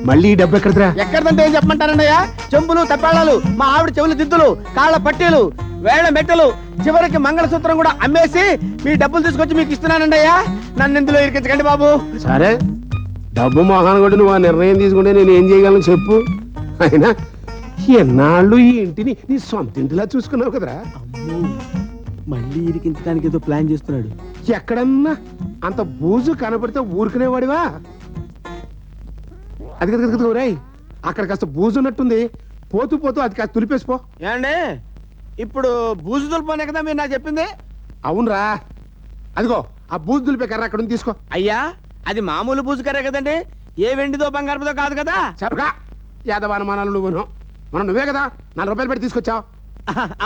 మళ్ళీ డబ్బు ఎక్కడరా? ఎక్కడంటే ఏం చెప్పమంటారన్నయ్య? చెంబులు తప్పాళాలు, మా ఆవిడ చెవులు దిద్దులు, కాళ్ళ పట్టీలు, వేళ మెట్టలు, చివరికి మంగళసూత్రం కూడా అమ్మేసి మీ డబ్బులు తీసుకొచ్చి మీకు ఇస్తున్నానండయ్యా. నన్ను ఇందులో ఇరికించకండి బాబు. సరే, డబ్బు మొహాన్ని కూడా నువ్వు ఆ నిర్ణయం తీసుకుంటే నేను ఏం చేయగలను చెప్పు. అయినా ఎన్నాళ్ళు ఈ ఇంటిని నీ సొంత ఇంటిలా చూసుకున్నావు కదరా. మళ్ళీ ఇరికించడానికి ఏదో ప్లాన్ చేస్తున్నాడు. ఎక్కడన్నా అంత బూజు కనపడితే ఊరుకునేవాడివా? అది కదా రాయ్, అక్కడ కాస్త బూజు ఉన్నట్టుంది, పోతూ పోతూ అది కాస్త తులిపేసిపో. ఏమండి, ఇప్పుడు బూజు దులిపోనే కదా మీరు నాకు చెప్పింది? అవునరా, అదిగో ఆ బూజు దులిపే కర్ర అక్కడ ఉంది, తీసుకో. అయ్యా, అది మామూలు బూజు కర్రే కదండి, ఏ వెండిదో బంగారపుదో కాదు కదా. చెప్పగా యాదవానుమానాలు నువ్వును, మనం నువ్వే కదా 4 రూపాయలు పెట్టి తీసుకొచ్చావు.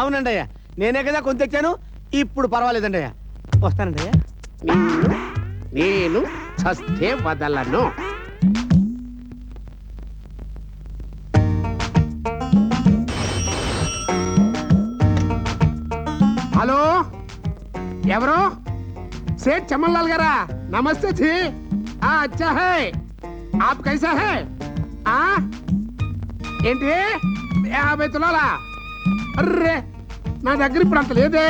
అవునండి అయ్యా, నేనే కదా కొంత తెచ్చాను. ఇప్పుడు పర్వాలేదండి అయ్యా, వస్తానండి అయ్యా. నేను చస్తే వదలను. హలో, ఎవరు? సేठ చమన్లాల్ గారా? నమస్తే జీ. అచ్చా హై, ఆప్ కైసా హై? ఏంటి 50 తులాలా? అర్రే, నా దగ్గర ఇప్పుడు అంత లేదే.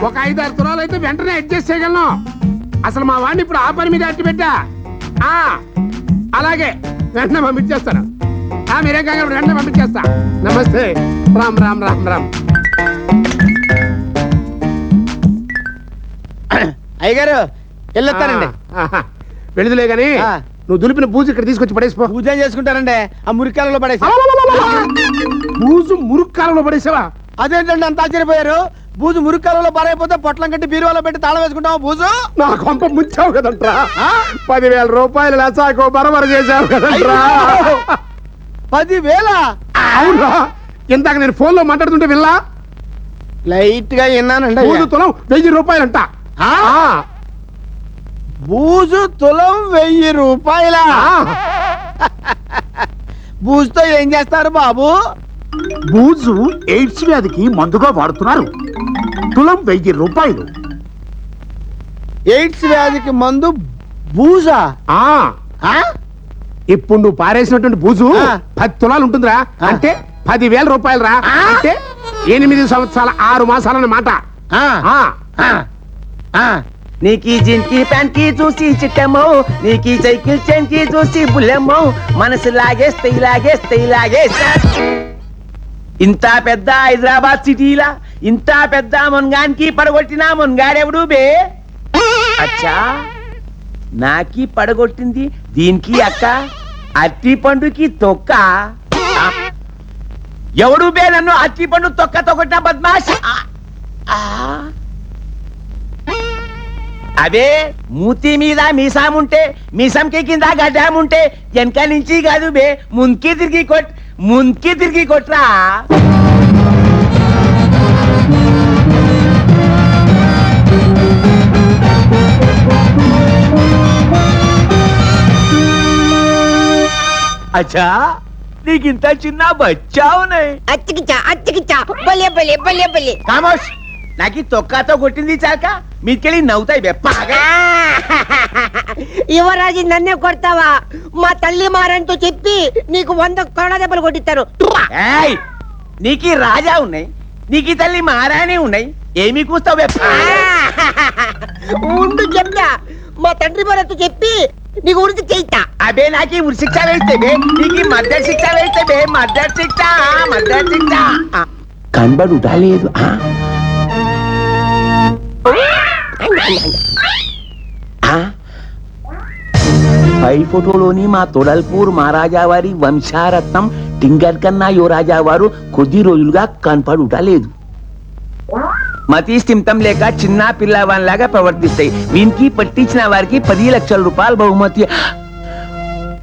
ఒక 5-6 తులాలు అయితే వెంటనే అడ్జస్ట్ చేయగలను. అసలు మా వాడిని ఇప్పుడు ఆ పని మీద అట్టి పెట్టా. అలాగే వెంటనే పంపించేస్తాను. మీరేం కాగా వెంటనే పంపించేస్తా. నమస్తే. రామ్ రామ్ రామ్ రామ్. అయ్యగారు వెళ్ళొస్తానండి. వెళ్ళదులే గాని నువ్వు దులిపిన బూజు ఇక్కడ తీసుకొచ్చి పడేసిపో. పూజ చేసుకుంటారండి, ఆ మురికాలలో పడేసి. బూజు మురుక్కాలలో పడేసావా? అదేంటండి అంత ఆశ్చర్యపోయారు? బూజు మురికాలలో పారైపోతే పొట్లం కట్టి బీరువాలో పెట్టి తాళం వేసుకుంటావా బూజు? నా కొంప ముంచావు కదంట్రా. 10,000 రూపాయలు లసాకో బరబర చేశావు కదంట్రా. 10,000? అవునా? ఇందాక నేను ఫోన్ లో మాట్లాడుతుంటే విల్లా లైట్ గా విన్నానండి. బూజు తులం 1000 రూపాయలంట. బూజు తులం 1000 రూపాయల? బూజుతో ఏం చేస్తారు బాబు? బూజు ఎయిడ్స్ వ్యాధికి మందుగా వాడుతున్నారు. తులం 1000 రూపాయలు. ఎయిడ్స్ వ్యాధికి మందు బూజా? ఇప్పుడు నువ్వు పారేసినటువంటి బూజు 10 తులాలు ఉంటుందిరా. అంటే 10,000 రూపాయలు రా. అంటే 8 సంవత్సరాల 6 మాసాలన్నమాట. నీకీ జిన్కి ప్యాంట్ కి చూసి చిట్టమో, నీకీ సైకిల్ చైన్ కి చూసి బుల్లెమ్మో, మనసు లాగేస్తే ఇలాగేస్తే ఇంత పెద్ద హైదరాబాద్ సిటీలా ఇంత పెద్ద మున్గానికి పడగొట్టిన మున్గాడెవడు బే? అచ్చా, నాకి పడగొట్టింది దీనికి అక్క, అట్టి పండుకి తొక్క. ఎవడు బే నన్ను అట్టి పండు తొక్క కొట్టిన బద్మాష్? అదే మూతి మీద మీసాముంటే, మీసంకి కింద గడ్డాముంటే వెనక నుంచి కాదు బే, ముందుకి తిరిగి కొట్రా. అచ్చా, నీకింత చిన్న బచ్చావునే. అచ్చకిచ్చా బలే బలే బలే బలే. కామోష్, నాకి తొక్కతో కొట్టింది చాక మీకెళ్ళి నవ్వుతాయి బెప్పగా. యువరాజు నన్నే కొడతావా? మా తల్లి మారంటూ చెప్పి నీకు 100 కొరడా దెబ్బలు కొట్టిస్తారు. ఏయ్, నీకి రాజా ఉన్నాయి, నీకి తల్లి మహారాణి ఉన్నాయి, ఏమి కూస్తావు బెప్ప? ఉండు చెప్తా, మా తండ్రి మారంటూ చెప్పి నీకు ఉడికి చేయిస్తా. అబే నాకి ఉరి శిక్ష వేస్తే బే, నీకి మద్దతు శిక్ష వేస్తే బే, మద్దతు శిక్ష. కనబడుటా లేదు. పై ఫోటోలోని మా తొడల్పూర్ మహారాజా వారి వంశారత్నం టింగర్ కన్నా యువరాజా వారు కొద్ది రోజులుగా కనపడుట లేదు. మతి స్థిమితం లేక చిన్న పిల్లవానిలాగా ప్రవర్తిస్తాయి. వీనికి పట్టించిన వారికి 10 లక్షల రూపాయలు బహుమతి.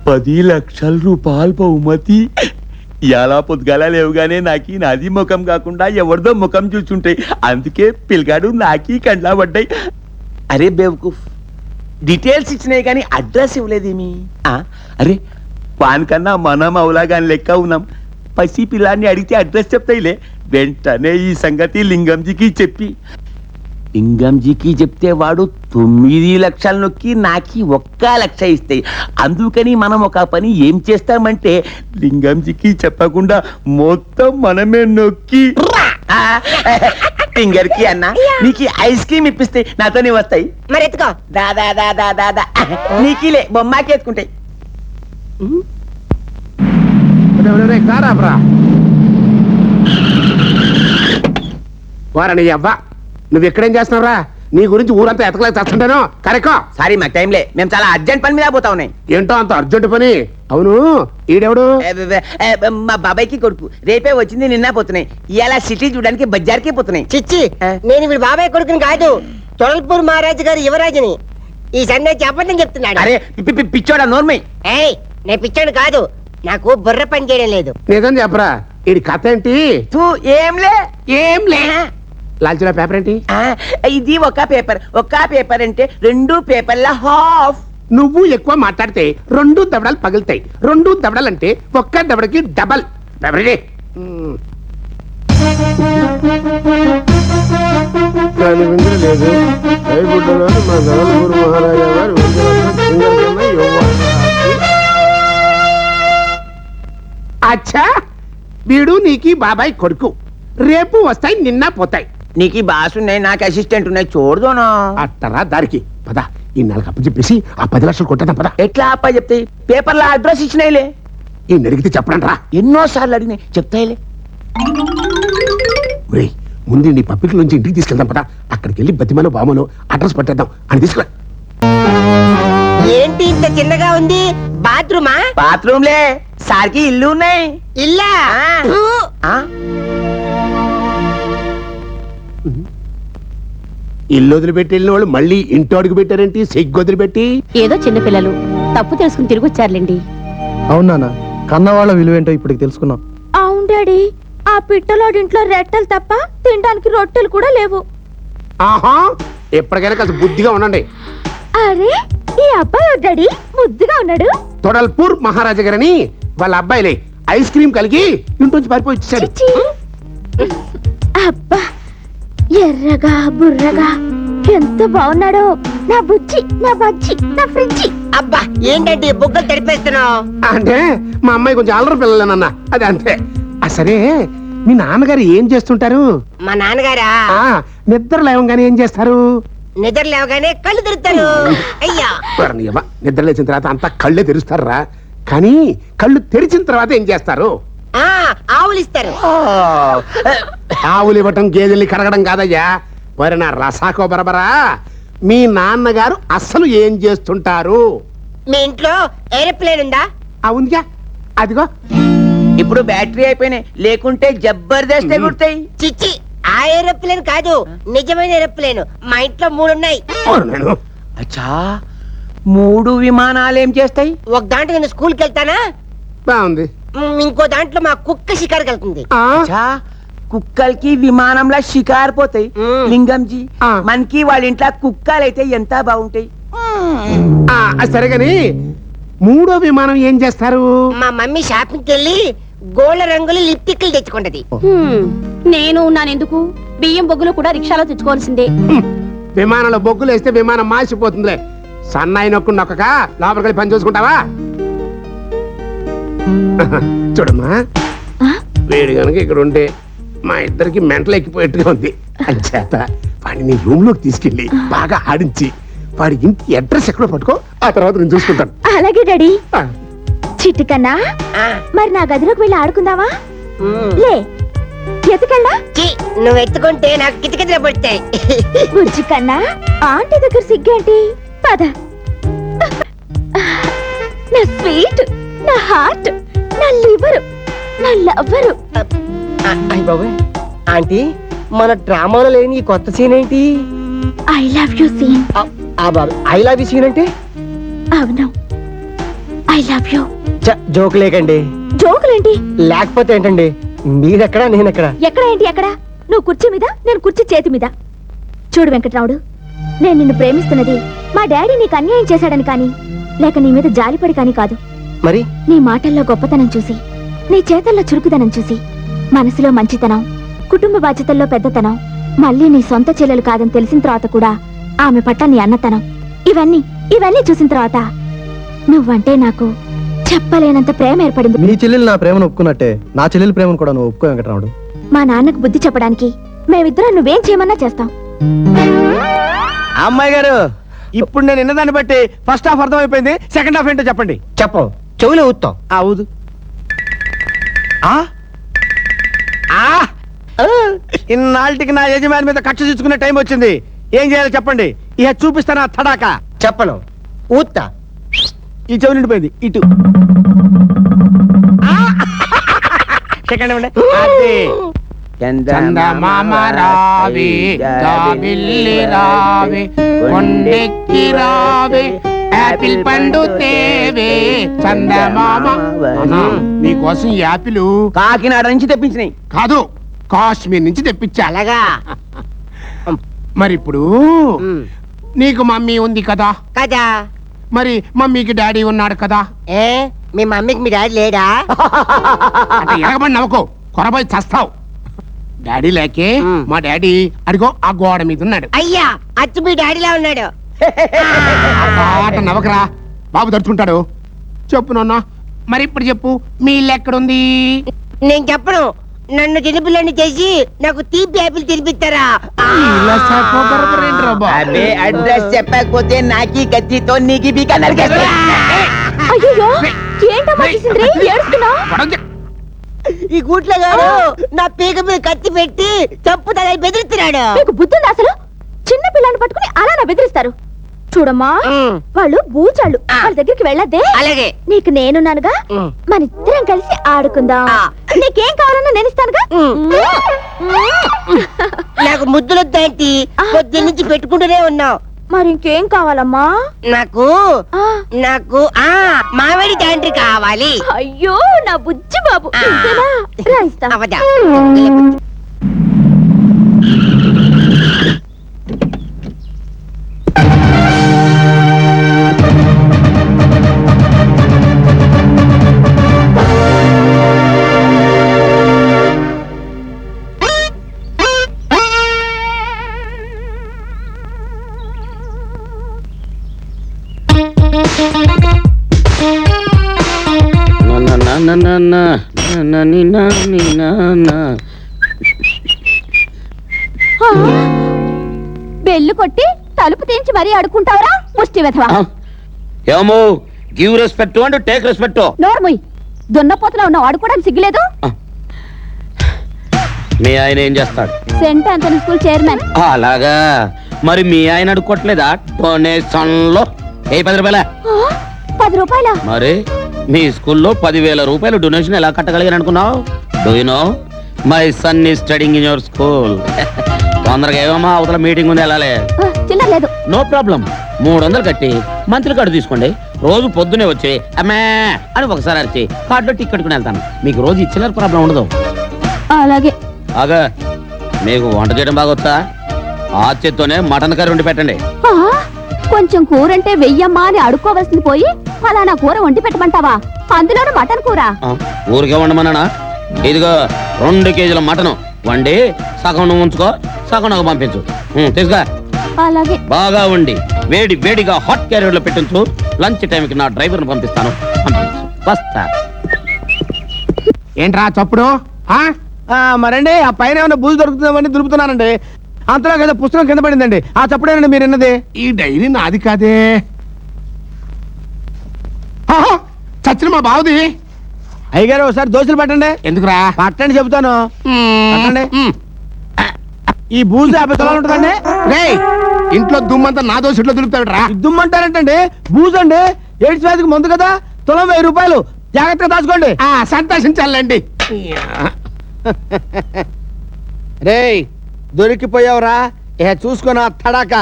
10 లక్షల రూపాయలు బహుమతి. ఎలా పొద్దుగాల లేవుగానే నాకి నాది ముఖం కాకుండా ఎవరిదో ముఖం చూస్తుంటాయి. అందుకే పిల్లగాడు నాకి కండ్లా పడ్డాయి. అరే బేవకూఫ్, డీటెయిల్స్ ఇచ్చినాయి కానీ అడ్రస్ ఇవ్వలేదేమి? అరే, వానికన్నా మనం అవులాగాని లెక్క ఉన్నాం. పసి పిల్లాన్ని అడిగితే అడ్రస్ చెప్తాయిలే. వెంటనే ఈ సంగతి లింగంజీకి చెప్పి లింగంజీకి చెప్తే వాడు 9 లక్షలు నొక్కి నాకి 1 లక్ష ఇస్తాయి. అందుకని మనం ఒక పని ఏం చేస్తామంటే లింగంజీకి చెప్పకుండా మొత్తం మనమే నొక్కి ఫింగర్ కి అన్న నీకు ఐస్ క్రీమ్ ఇప్పిస్తే నాతోనే వస్తాయి. మరి ఎత్తుకో. దాదా దాదా దాదా నీకిలే బొమ్మకి ఎత్తుకుంటాయి. కారాబ్రా వారని అవ్వ నువ్వు ఎక్కడేం చేస్తున్నావురా? నీ గురించి ఊరంతా ఎతకలేక చస్తుంటాను. కరెక్ట్. సారీ మాకు టైంలే, మేము చాలా అర్జెంట్ పని మీద పోతా ఉన్నాయి. ఏంటో అంత అర్జెంట్ పని? అవును ఈడెవడు? మా బాబాయ్కి కొడుకు. రేపే వచ్చింది, నిన్న పోతున్నాయి. ఇలా సిటీ చూడడానికి బజార్కి పోతున్నాయి. చిచ్చి, నేను వీడు బాబాయ్ కొడుకుని కాదు, తొడల్పూర్ మహారాజు గారు యువరాజుని. ఈ సందేశం చెప్పండి చెప్తున్నాడు. అరే పిచ్చోడా నోర్మై. ఏయ్, నేను పిచ్చాడు కాదు, నాకు బుర్ర పని చేయడం లేదు. నిజం చెప్పరా? ఈడి కథ ఏంటి? ఏంలే ఏంలే. లాల్చీలో పేపర్ ఏంటి? ఇది ఒక పేపర్ అంటే 2 పేపర్ల హాఫ్. నువ్వు ఎక్కువ మాట్లాడితే 2 దవడలు పగులుతాయి. 2 దవడలు అంటే 1 దవడకి డబల్. పేపర్ ఏంటి? అచ్చా, వీడు నీకి బాబాయ్ కొడుకు. రేపు వస్తాయి, నిన్న పోతాయి. నీకు బాస్ ఉన్నాయి, నాకు అసిస్టెంట్ ఉన్నాయి. చూడదోనా అట్టరా దారికి పద. ఈ 4 అప్పు చెప్పేసి ఆ 10 లక్షలు కొట్టేద్దాం పద. ఎట్లా అప్ప చెప్తాయి? పేపర్లో అడ్రస్ ఇచ్చినాయిలే. ఈ అడిగితే చెప్పడం రా. ఎన్నోసార్లు అడిగినాయి, చెప్తాయిలే. ముందు నీ పబ్లిక్ నుంచి ఇంటికి తీసుకెళ్దాం పద. అక్కడికి వెళ్ళి బతిమలో బామలో అడ్రస్ పట్టేద్దాం అని తీసుకురా. ఏంటి ఇంత చిన్నగా ఉంది? బాత్రూమా? బాత్రూమ్లే, సార్కి ఇల్లు ఉన్నాయి. ఇల్లా? ఇల్లు వదిలిపెట్టి వెళ్ళిన వాళ్ళు మళ్ళీ ఇంటి అడుగు పెట్టారేంటి? సిగ్గు వదిలిపెట్టి. ఏదో చిన్నపిల్లలు తప్పు తెలుసుకుని తిరిగి వచ్చారులేండి. అవునా, కన్నవాళ్ళ విలువేంటో ఇప్పుడు తెలుసుకున్నాం. అవును డాడీ, ఆ పిట్టలోడింట్లో రెట్టలు తప్ప తినడానికి రొట్టెలు కూడా లేవు. ఆహా, ఎప్పటికైనా కాస్త బుద్ధిగా ఉండండి. అరే, ఈ అబ్బాయి డాడీ ముద్దుగా ఉన్నాడు. తొడల్పూర్ మహారాజా గారని వాళ్ళ అబ్బాయిలే ఐస్ క్రీమ్ కలిగి ఇంట్లోంచి పారిపోయి వచ్చాడు. చిచ్చి. అబ్బా, ఎర్రగా బుర్రగా ఎంత బాగున్నాడో నా బుజ్జి, నా బజ్జి, నా ఫ్రిడ్జి. అబ్బా, ఏంటంటే బుగ్గలు తడిపేస్తున్నావు? అంటే మా అమ్మాయి కొంచెం అల్లరి పిల్లలేనన్నా, అది అంతే. సరే, మీ నాన్నగారు ఏం చేస్తుంటారు? మా నాన్నగారా నిద్ర లేవగానే ఏం చేస్తారు? నిద్ర లేవగానే కళ్ళు తెరుతారు. అయ్యా, నిద్ర లేచిన తర్వాత అంతా కళ్ళే తెరుస్తారా? కానీ కళ్ళు తెరిచిన తర్వాత ఏం చేస్తారు? ఆవులు ఇస్తారు. ఆవులు ఇవ్వటం, గేదెల్ని కడగడం కాదయ్యా. మరి నా రసాకో బరబరా, మీ నాన్నగారు అసలు ఏం చేస్తుంటారు? మీ ఇంట్లో ఏరోప్లేన్ ఉందా? ఉందిగా, అదిగో. ఇప్పుడు బ్యాటరీ అయిపోయినాయి, లేకుంటే జబర్దస్త్ ఎగురుతాయి. చిచ్చి, ఆ ఏరోప్లేన్ కాదు, నిజమైన ఏరోప్లేన్. మా ఇంట్లో 3 ఉన్నాయి. నేను అచ్చా, 3 విమానాలు ఏం చేస్తాయి? ఒక దాంట్లో నేను స్కూల్కి వెళ్తానా, బాగుంది. ఇంకో దాంట్లో మా కుక్క షికారుకి వెళ్తుంది. అచ్చా, కుక్కలకి విమానంలో షికారు పోతాయి. లింగంజీ, మనకి వాళ్ళ ఇంట్లో కుక్కలైతే ఎంత బాగుంటాయి. సరేగాని 3వ విమానం ఏం చేస్తారు? మా మమ్మీ షాపింగ్కి వెళ్ళి గోళ్ళ రంగులు లిప్టిక్లు తెచ్చుకుంటది. నేను నానెందుకు? బియ్యం బొగ్గులు కూడా రిక్షాలో తెచ్చుకోవాల్సిందే. విమానంలో బొగ్గులు వేస్తే విమానం మాసిపోతుందిలే. సన్నాయి నొక్కు నొక్కక లోపలికి పని చూసుకుంటావా? చూడమ్మా, వేడి కనుక ఇక్కడ ఉంటే మా ఇద్దరికి మెంటలు ఎక్కిపోయేట్టుగా ఉంది. అంచేత వాడిని నీ రూమ్ లోకి తీసుకెళ్లి బాగా ఆడించి వాడి ఇంటి అడ్రస్ ఎక్కడో పట్టుకో, ఆ తర్వాత నేను చూసుకుంటాను. అలాగే డాడీ. చిట్టుకన్నా, మరి నా గదిలోకి వెళ్ళి ఆడుకుందావా? లే, ఎత్తుకెళ్ళా? నువ్వు ఎత్తుకుంటే నాకు కిటకిటలు పడతాయి. బుజ్జి కన్నా, ఆంటీ దగ్గర సిగ్గేంటి? పద. నా స్వీట్, నా హార్ట్, నా లివర్, నా లవ్వరు. ఆంటీ, మన డ్రామాలో లేని ఈ కొత్త సీన్ ఏంటి? I love you seen. I love you seen అంటే? అవును, ఐ లవ్ యూ. జోక్ లేకండి. జోకులేంటి? లేకపోతే ఏంటండి, మీరెక్కడా నేనెక్కడా? ఎక్కడ ఏంటి ఎక్కడ? నువ్వు కుర్చీ మీద, నేను కుర్చీ చేతి మీద. చూడు వెంకట్రావుడు, నేను నిన్ను ప్రేమిస్తున్నది మా డాడీ నీకు అన్యాయం చేశాడని కానీ, లేక నీ మీద జాలిపడి కానీ కాదు. మరి నీ మాటల్లో గొప్పతనం చూసి, నీ చేతల్లో చురుకుదనం చూసి, మనసులో మంచితనం, కుటుంబ బాధ్యతల్లో పెద్దతనం, మళ్ళీ నీ సొంత చెల్లెలు కాదని తెలిసిన తర్వాత కూడా ఆమె పట్ల నీ అన్నతనం ఇవన్నీ చూసిన తర్వాత నువ్వంటే నాకు చెప్పలేనంత ప్రేమ ఏర్పడింది. నీ చెల్లెలు నా ప్రేమను ఒప్పుకున్నట్టే నా చెల్లెలి ప్రేమను కూడా నువ్వు ఒప్పుకో వెంకటరాముడు. మా నాన్నకు బుద్ధి చెప్పడానికి మేమిద్దరం నువ్వేం చేయమన్నా చేస్తాం. అమ్మాయి గారు, ఇప్పుడు నేను విన్నదాన్ని బట్టి ఫస్ట్ హాఫ్ అర్థమైపోయింది. సెకండ్ హాఫ్ ఏంటో చెప్పండి. చెప్పు, చెవులు ఊతాం. ఊదు. ఇన్నాళ్ళకి నా యజమాని మీద కక్ష తీసుకునే టైం వచ్చింది. ఏం చేయాలో చెప్పండి. ఇక చూపిస్తాను ఆ తడాక. చెప్పను, ఊతా. ఈ చెవి నిండిపోయింది. ఇటు సెకండ్ ఇవ్వండి. అది. చందమామ రావే జాబిల్లి రావే కొండెక్కి రావే యాపిల్ పండు తేవే చందమామ. నీకోసం ఈ యాపిల్ కాకినాడ నుంచి తెప్పించినాయి. కాదు, కాశ్మీర్ నుంచి తెప్పించా. అలాగా? మరి ఇప్పుడు నీకు మమ్మీ ఉంది కదా, కదా. మరి మమ్మీకి డాడీ ఉన్నాడు కదా. ఏ, మీ మమ్మీకి మీ డాడీ లేడా? అంటే ఎగబడి నవ్వుకో, కొరబోయి చస్తావు. డాడీ లేకే మా డాడీ అడిగో ఆ గోడ మీద ఉన్నాడు. అయ్యా, అచ్చు మీ డాడీలా ఉన్నాడు. ఆట నవ్వకరా, బాబు తడుచుకుంటాడు. చెప్పు నాన్న, మరి ఇప్పుడు చెప్పు, మీ ఇల్లు ఎక్కడుంది? నేను చెప్పను. నన్ను చిన్నపిల్లని చేసి నాకు తీపి యాపిల్ తినిపిస్తారా? అదే అడ్రస్ చెప్పకపోతే నాకి కత్తితో నీకి బీక నరికేస్తా. అయ్యో, ఏంటమ్మా చేసింది? ఏడుస్తున్నావ్? ఈ గూట్ల గారు నా పీక మీద కత్తి పెట్టి చంపుతాడని బెదిరిస్తున్నాడు. మీకు బుద్ధుంది అసలు? చిన్న పిల్లని పట్టుకుని అలా నా బెదిరిస్తారు. చూడమ్మా, వాళ్ళు బూచాళ్ళు, వాళ్ళ దగ్గరికి వెళ్ళద్దే. అలాగే. నీకు నేనున్నానుగా, మన ఇద్దరం కలిసి ఆడుకుందాం. నీకేం కావాలన్నా నేను ఇస్తానుగా. నాకు ముద్దులొద్దంటి పొద్దు నుంచి పెట్టుకుంటూనే ఉన్నావు. మరి ఇంకేం కావాలమ్మా? నాకు నాకు మామిడి తండ్రి కావాలి. అయ్యో నా బుజ్జి బాబు, ఇంతేనా? రా ఇస్తా. అవదా. బెల్లు కొట్టి తలుపు తెంచి మరీ అడుకుంటావరా ముష్టి వెధవా? ఏమో give respect and take respect. నోర్ముయ్, దున్నపోతలో ఉన్నావు, ఆడుకోవడానికి సిగ్గులేదు? మీ ఆయన ఏం చేస్తాడు? Saint Anthony school chairman. అలాగా? మరి మీ ఆయన అడుక్కోట్లేదా డొనేషన్ లో? 10 రూపాయల? 10 రూపాయల? మరి మీ స్కూల్లో 10,000 రూపాయలు డొనేషన్ ఎలా కట్టగలిగాను అనుకున్నావు? Do you know my son is studying in your school. తొందరగా ఏమమ్మా, అవతల మీటింగ్ ఉంది, వెళ్ళాలి. చిల్లర లేదు. నో ప్రాబ్లం, 300 కట్టి మంత్లీ కార్డు తీసుకోండి. రోజు పొద్దునే వచ్చి అమ్మా అని ఒకసారి అరిచి కార్డులో టిక్ కట్టుకుని వెళ్తాను. మీకు రోజు ఇచ్చిన ప్రాబ్లం ఉండదు. అలాగే. అగా మీకు వంట చేయడం బాగొచ్చా? ఆ చేత్తోనే మటన్ కర్రీ వండి పెట్టండి. కొంచెం కూరంటే వెయ్యమ్మా అని అడుక్కోవలసింది పోయి ఫలానా కూర వండి పెట్టమంటావా? అందులోనూ మటన్ కూర. ఊరికే వండమన్నానా? ఇదిగో 2 కేజీల మటన్ వండి సగం నువ్వు ఉంచుకో, సగం నాకు పంపించు. తీసుగా. అలాగే. బాగా వండి వేడి వేడిగా హాట్ క్యారియర్ లో పెట్టించు. లంచ్ టైంకి నా డ్రైవర్ ని పంపిస్తాను. పంపించు, వస్తా. ఏంట్రా చప్పుడు? మరండి ఆ పైన ఏమైనా బూజు దొరుకుతుందని దులుపుతున్నానండి. అంతలో కదా పుస్తకం కింద పడిందండి. ఆ చప్పుడేనండి మీరు విన్నది. ఈ డైరీ నాది కాదే. చచ్చిన మా బావుది. అయ్యగారు ఒకసారి దోశలు పట్టండి. ఎందుకురా? పట్టండి చెబుతాను. పట్టండి. ఈ బూజు 50 తులాలు ఉంటుందండి. రేయ్, ఇంట్లో దుమ్మంతా నా దోశ ఇట్లో దులుపుతావిడ్రా? దుమ్మంటారంటండి. బూజు అండి, ఎయిడ్స్ వ్యాధికి మందు కదా. తులం 1000 రూపాయలు. జాగ్రత్తగా దాచుకోండి. సంతోషించాలండి. రేయ్, దొరికిపోయావురా. ఇక చూసుకున్నా తడాక.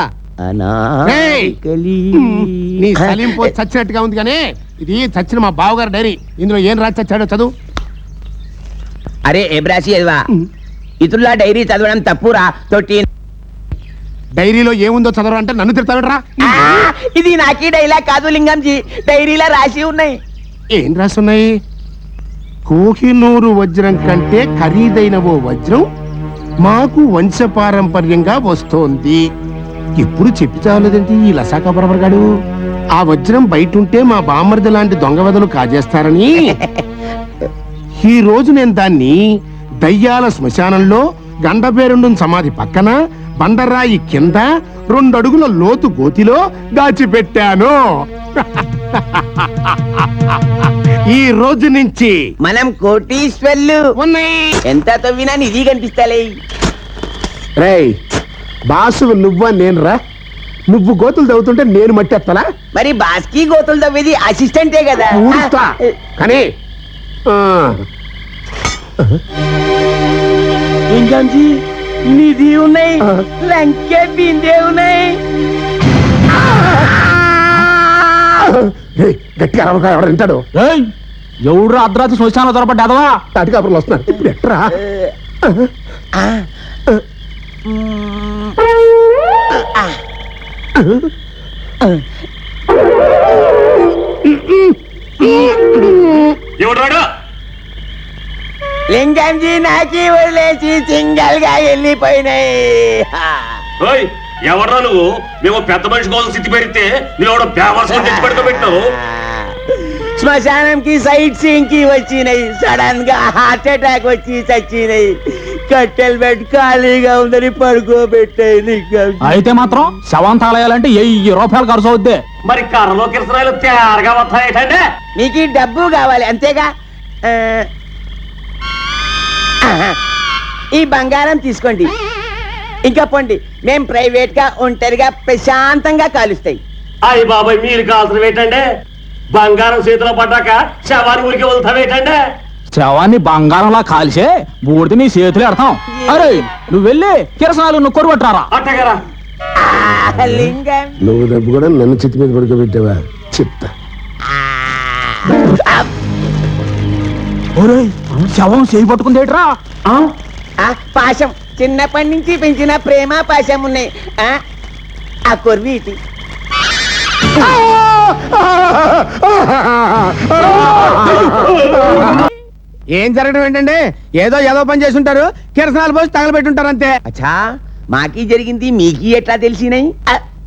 నీ సలీంపో చచ్చినట్టుగా ఉంది కానీ ఇది చచ్చిన మా బావగారు డైరీ. ఇందులో ఏం రాసి చచ్చాడో చదువు. అరే ఎబ్రాసి ఎదవా, ఇతరుల డైరీ చదవడం తప్పురా. తొట్టి డైరీలో ఏముందో చదవరా అంటే నన్ను తిడతావిడ్రా? ఇది నాకీ డైలాగ్ కాదు లింగంజీ, డైరీలో రాసి ఉన్నాయి. ఏం రాసున్నాయి? కోహినూరు వజ్రం కంటే ఖరీదైన ఓ వజ్రం మాకు వంశపారంపర్యంగా వస్తోంది. ఎప్పుడు చెప్పి చావలేదేంటి ఈ లసాకా బరబరగాడు? ఆ వజ్రం బయట ఉంటే మా బామ్మర్ది లాంటి దొంగ వెదలు కాజేస్తారని ఈ రోజు నేను దాన్ని దయ్యాల శ్మశానంలో గండపేరుండు సమాధి పక్కన బండరాయి కింద 2 అడుగుల లోతు గోతిలో దాచిపెట్టాను. ఈ రోజు నుంచి మనం కోటీశ్వర్లు. ఉన్నాయి. ఎంత తవ్వినా నిధి కనిపిస్తాలే. రేయ్ బాసు నువ్వా నేనురా? నువ్వు గోతులు తవ్వుతుంటే నేను మట్టెత్తలా? మరి బాస్కి గోతులు తవ్వేది అసిస్టెంటే కదా. ఊరుస్తా. కానీ లింగంజీ నిధి ఉన్నాయి, లంకే బిందే ఉన్నాయి. రేయ్, గట్టిగా అరవక ఎవడ వింటాడు? ఎవడు అర్ధరాత్రి శ్మశానంలో దొరపడ్డాదవా? తాటికాపులు వస్తున్నారు. ఇప్పుడు ఎట్రా? లింగంజీ నాకి వదిలేసి సింగల్ గా వెళ్ళిపోయినాయి. ఎవడ్రా నువ్వు? మేము పెద్ద మనిషి కోసం సిద్ధి పెడితే నువ్వు పేపర్స్ తెచ్చి పెట్టుకోబెట్టావు. శ్మశానంకి సైట్ సీయింగ్ కి వచ్చినాయి. సడన్ గా హార్ట్ అటాక్ వచ్చి చచ్చినాయి. కట్టెలు పెట్టి ఖాళీగా ఉందని పడుకోబెట్టాయి. లింగంజీ అయితే మాత్రం శవం తాళాయాలంటే 1000 రూపాయలు ఖర్చు అవుద్ది. మరి కర్రలో కిరసనాయలు తేరగా వస్తాయేటంటే మీకు ఈ డబ్బు కావాలి అంతేగా? ఈ బంగారం తీసుకోండి. ఇంకా పోండి. మేం ప్రైవేట్ గా ఒంటరిగా ప్రశాంతంగా కాలుస్తాయి. అయ్యి బాబాయ్ మీరు కావాల్సిన ఏంటంటే బంగారం చేతిలో పడ్డాక శవాన్ని ఊరికి వదులుతావేటండే. శవాన్ని బంగారంలా కాల్చే బూడిద నీ చేతులు ఎడతాం. అరే నువ్వు వెళ్ళి కిరసనాలు నువ్వు కొరువట్టారా? అట్టగారా లింగం నువ్వు డబ్బు కూడా నన్ను చిత్తి మీద పడుకోబెట్టావా? చెప్తా. శవం చేయి పట్టుకుందేట్రా? పాశం చిన్నప్పటి నుంచి పెంచిన ప్రేమ పాశం ఉన్నాయి. ఆ కొర్వి ఇటు. ఏం జరగడం ఏంటండి? ఏదో పని చేసి ఉంటారు, కిరసనాలు పోసి తగలబెట్టుంటారు అంతే. అచ్చా మాకి జరిగింది మీకి ఎట్లా తెలిసినాయి?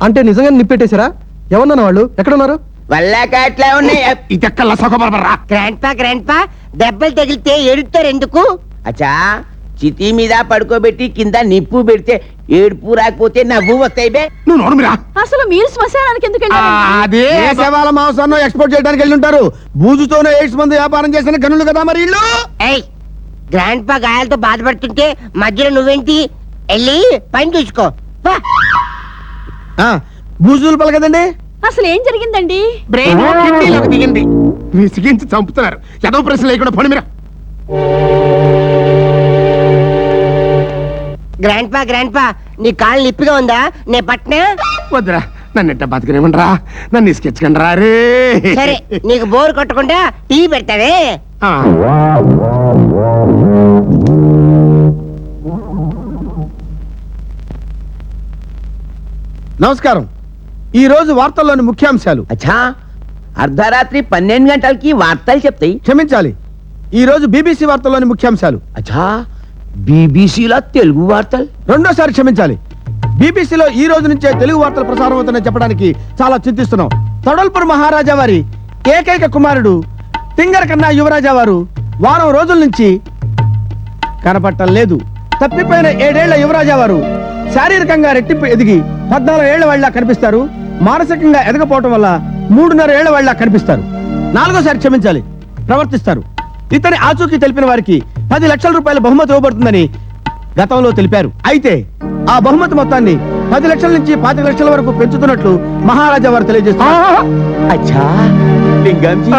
అంటే నిజంగా నిప్పెట్టేశారా? ఎవరన్నా వాళ్ళు ఎక్కడున్నారు? వల్లాక అట్లా ఉన్నాయి. ఇదెక్క లసాకా బరబరా? గ్రాండ్ పా దెబ్బలు తగిలితే ఎడుతారు ఎందుకు? అచ్చా చితి మీద పడుకోబెట్టి కింద నిప్పు పెడితే ఏడుపు రాకపోతే నవ్వు వస్తాయి బే. నువ్వు నోరుమిరా. అసలు మీరు శ్మశానానికి ఎందుకు వెళ్ళారు? అదే శవాల మాంసాన్ని ఎక్స్పోర్ట్ చేయడానికి వెళ్ళి ఉంటారు. బూజుతోనే ఎయిడ్స్ మందు వ్యాపారం చేసిన గనులు కదా మరి ఇల్లు. ఏయ్ గ్రాండ్ పా గాయాలతో బాధపడుతుంటే మధ్యలో నువ్వేంటి? వెళ్ళి పని చూసుకో. పా. బూజులు పలకదండి. అసలు ఏం జరిగిందండి? బ్రెయిన్ కిడ్నీలోకి దిగింది. విసిగించి చంపుతున్నారు. ఏదో ప్రశ్న లేకుండా పని మీరా. గ్రాండ్ పా నీ కాళ్ళు నిప్పిగా ఉందా? నే పట్నా? వద్దురా, నన్ను ఎట్ట బతకనివ్వండిరా. నన్ను ఇసుకెచ్చకండి రా రే. సరే నీకు బోర్ కొట్టకుండా టీ పెడతావే. ఆ. నమస్కారం. ఈ రోజు వార్తల్లోని ముఖ్యాంశాలు. అచ్చా అర్ధరాత్రి 12 గంటలకి వార్తలు చెప్తాయి. క్షమించాలి, ఈ రోజు బీబీసీ వార్తల్లోని ముఖ్యాంశాలు. అచ్చా బీబీసీలో తెలుగు వార్తలు. రెండోసారి క్షమించాలి, బీబీసీలో ఈ రోజు నుంచే తెలుగు వార్తలు ప్రసారం అవుతున్నాయని చెప్పడానికి చాలా చింతిస్తున్నాం. తొడల్పూర్ మహారాజా వారి ఏకైక కుమారుడు తింగర కన్నా యువరాజా వారు వారం రోజుల నుంచి కనపట్టం లేదు. తప్పిపోయిన 7 ఏళ్ల యువరాజా వారు శారీరకంగా రెట్టింపు ఎదిగి 14 ఏళ్ల వాళ్ళ కనిపిస్తారు. మానసికంగా ఎదగపోవటం వల్ల 3.5 ఏళ్ల వాళ్ళ కనిపిస్తారు. 4వసారి క్షమించాలి, ప్రవర్తిస్తారు. ఇతని ఆచూకీ తెలిపిన వారికి 10 లక్షల రూపాయల బహుమతి ఇవ్వబడుతుందని గతంలో తెలిపారు. అయితే ఆ బహుమతి మొత్తాన్ని 10 లక్షల నుంచి 25 లక్షల వరకు పెంచుతున్నట్లు మహారాజా వారు తెలియజేస్తారు. అచ్చా లింగంజీ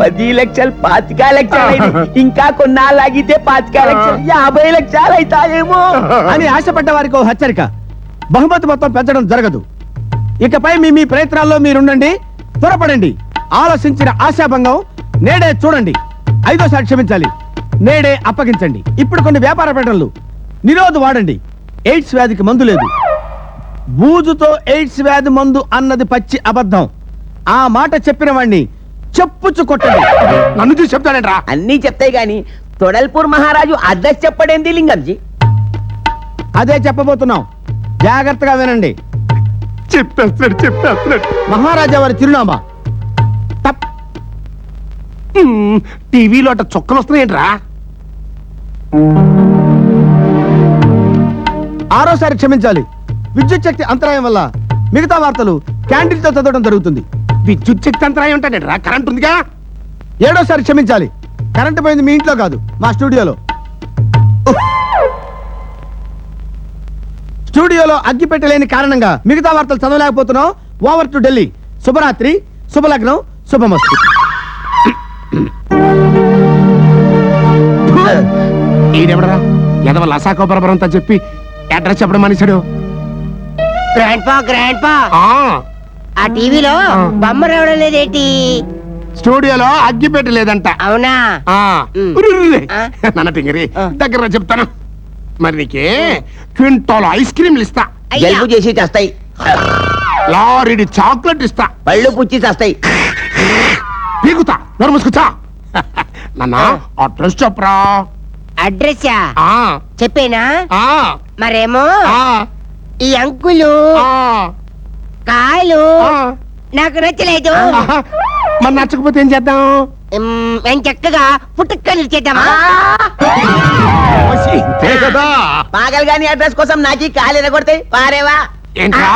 10 లక్షలు 25 లక్షలు అయింది. ఇంకా కొన్నాళ్ళాగితే 25 లక్షలు 50 లక్షలు అవుతాయేమో అని ఆశపడ్డ వారికి ఓ హెచ్చరిక. బహుమతి మొత్తం పెంచడం జరగదు. ఇకపై మీ ప్రయత్నాల్లో మీరుండండి, త్వరపడండి. ఆలోచించిన ఆశాభంగం నేడే చూడండి. 5వసారి క్షమించాలి, నేడే అప్పగించండి. ఇప్పుడు కొన్ని వ్యాపార ప్రకటనలు. నిరోధ వాడండి, ఎయిడ్స్ వ్యాధికి మందు లేదు. బూజుతో ఎయిడ్స్ వ్యాధి మందు అన్నది పచ్చి అబద్ధం. ఆ మాట చెప్పిన వాణ్ణి చెప్పుచ్చు కొట్టండి. నన్ను చూసి చెప్తానంట్రా. అన్నీ చెప్తాయి గాని తొడల్పూర్ మహారాజు అడ్రస్ చెప్పడేంది లింగంజీ? అదే చెప్పబోతున్నాం, జాగ్రత్తగా వినండి. చెప్పేస్తున్నాడు మహారాజా వారి చిరునామా తప్ టీవీలో అట్ట చుక్కలు వస్తున్నాయంట్రా. ఆరోసారి క్షమించాలి, విద్యుత్ శక్తి అంతరాయం వల్ల మిగతా వార్తలు క్యాండిల్ తో చదవడం జరుగుతుంది. విద్యుత్ శక్తి అంతరాయం ఉంటాడేట్రా, కరెంట్ ఉందిగా. ఏడోసారి క్షమించాలి, కరెంటు పోయింది మీ ఇంట్లో కాదు, మా స్టూడియోలో. స్టూడియోలో అగ్గి పెట్టలేని కారణంగా మిగతా వార్తలు చదవలేకపోతున్నాం. Over to Delhi. శుభరాత్రి, శుభలగ్నం, శుభమస్తు. ఈడెవడరా ఎదవ లసాకోపరపరంతా చెప్పి అడ్రస్ చెప్పడం మనిషాడు. గ్రాండ్ పా ఆ టీవీలో బొమ్మ రావడం లేదేంటి? స్టూడియోలో అగ్గి పెట్టలేదంట. అవునా? నన్న టింగరి దగ్గర చెప్తాను. మరి నీకే క్వింటాల్ ఐస్ క్రీమ్లు ఇస్తా, జలుబు చేసి చేస్తాయి, లారీడి చాక్లెట్ ఇస్తా, పళ్ళు పుచ్చి చేస్తాయి. పీకుతా, నోరు మూసుకుతా. నాన్న అడ్రస్ చెప్పరా. అడ్రస్ ఆ, చెప్పేనా? ఆ, మరేమో ఆ, ఈ అంకులు ఆ, కాయలు ఆ. నాకు నచ్చలేదు. మరి నచ్చకపోతే ఏం చేద్దాం? మేము చక్కగా పుట్టుక్కని చేద్దామా? ఇంతే కదా. పాగల్ గాని అడ్రస్ కోసం నాకి కాలు ఎరగొడతాయి పారేవా. ఏంట్రా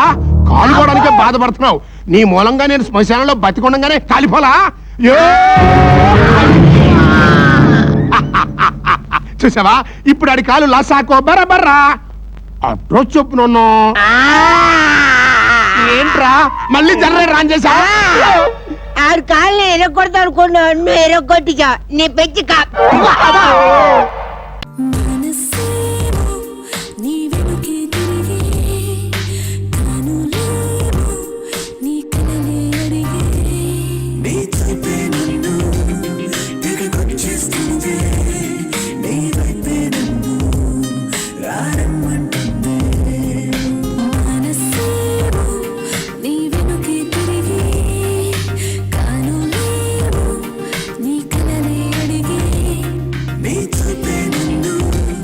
కాలుకోవడానికే బాధపడుతున్నావు? నీ మూలంగా నేను శ్మశానంలో బతికొండగానే కాలిపోలా? ఏ! చూసావా, ఇప్పుడు ఆడి కాలు లసాకో బరబర్రా. అడ్రస్ చెప్పు నన్ను. ఏంట్రా మళ్ళీ జనరేటర్ ఆన్ చేసా? ఆడు కాళ్ళని ఎరగొడతా అనుకున్నాను, ఎరగొట్టిచా నీ పెంచి